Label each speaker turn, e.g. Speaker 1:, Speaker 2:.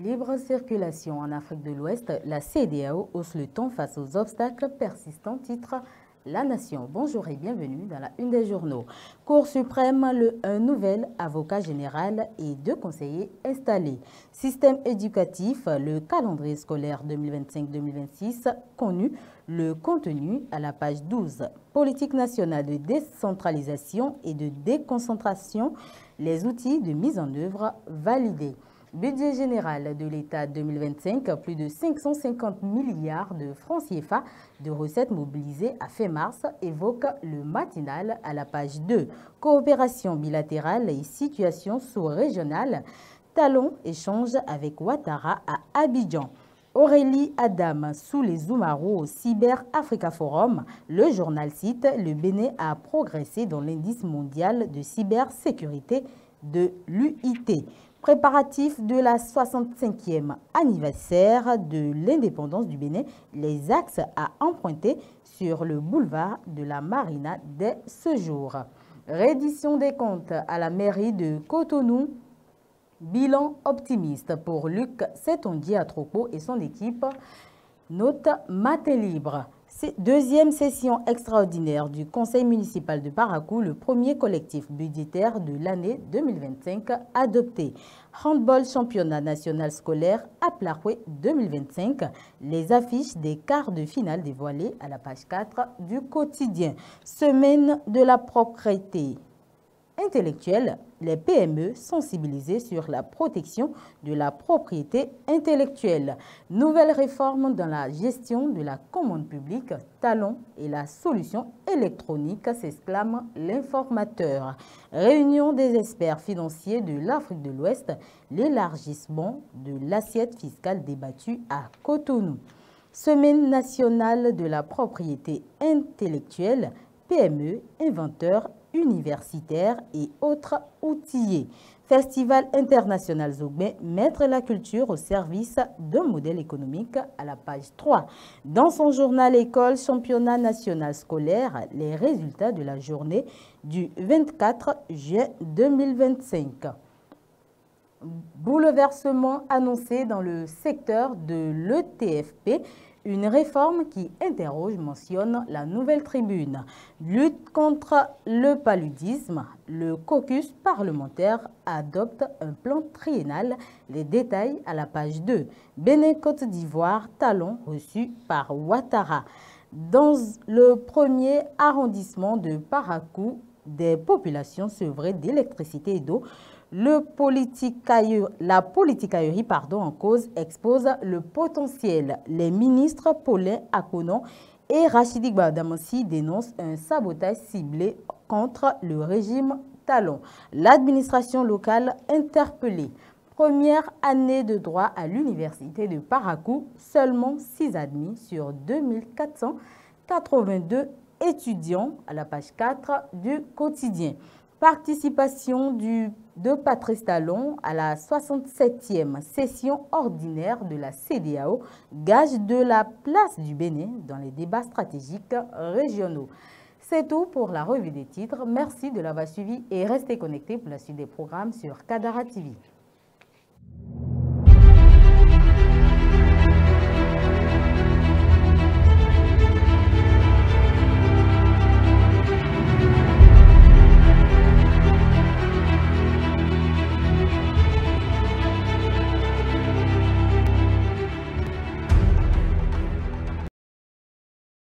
Speaker 1: Libre circulation en Afrique de l'Ouest, la CEDEAO hausse le ton face aux obstacles persistants, titre La Nation. Bonjour et bienvenue dans la une des journaux. Cour suprême, un nouvel avocat général et 2 conseillers installés. Système éducatif, le calendrier scolaire 2025-2026 connu, le contenu à la page 12. Politique nationale de décentralisation et de déconcentration, les outils de mise en œuvre validés. Budget général de l'État 2025, plus de 550 milliards de francs CFA de recettes mobilisées à fin mars, évoque le matinal à la page 2. Coopération bilatérale et situation sous-régionale, Talon échange avec Ouattara à Abidjan. Aurélie Adam sous les Oumarou au Cyber Africa Forum. Le journal cite le Bénin a progressé dans l'indice mondial de cybersécurité de l'UIT. Préparatif de la 65e anniversaire de l'indépendance du Bénin, les axes à emprunter sur le boulevard de la Marina dès ce jour. Reddition des comptes à la mairie de Cotonou. Bilan optimiste pour Luc Setondier-Atropo et son équipe. Note Matin Libre. Deuxième session extraordinaire du Conseil municipal de Parakou, le premier collectif budgétaire de l'année 2025 adopté. Handball championnat national scolaire à Plaroué 2025. Les affiches des quarts de finale dévoilées à la page 4 du quotidien. Semaine de la propriété intellectuelle, les PME sensibilisées sur la protection de la propriété intellectuelle. Nouvelle réforme dans la gestion de la commande publique, Talon et la solution électronique, s'exclame l'informateur. Réunion des experts financiers de l'Afrique de l'Ouest, l'élargissement de l'assiette fiscale débattue à Cotonou. Semaine nationale de la propriété intellectuelle, PME, inventeurs, universitaires et autres outillés. Festival international Zogbe, mettre la culture au service d'un modèle économique à la page 3. Dans son journal École, championnat national scolaire, les résultats de la journée du 24 juin 2025. Bouleversement annoncé dans le secteur de l'ETFP. Une réforme qui interroge mentionne la Nouvelle Tribune. Lutte contre le paludisme. Le caucus parlementaire adopte un plan triennal. Les détails à la page 2. Bénin-Côte d'Ivoire, Talon reçu par Ouattara. Dans le premier arrondissement de Parakou, des populations sevrées d'électricité et d'eau. La politicaillerie en cause expose le potentiel. Les ministres Paulin Akonon et Rachidi Gbadamassi dénoncent un sabotage ciblé contre le régime Talon. L'administration locale interpellée. Première année de droit à l'université de Parakou, seulement 6 admis sur 2482 étudiants à la page 4 du quotidien. Participation de Patrice Talon à la 67e session ordinaire de la CEDEAO, gage de la place du Bénin dans les débats stratégiques régionaux. C'est tout pour la revue des titres. Merci de l'avoir suivi et restez connectés pour la suite des programmes sur Kadara TV.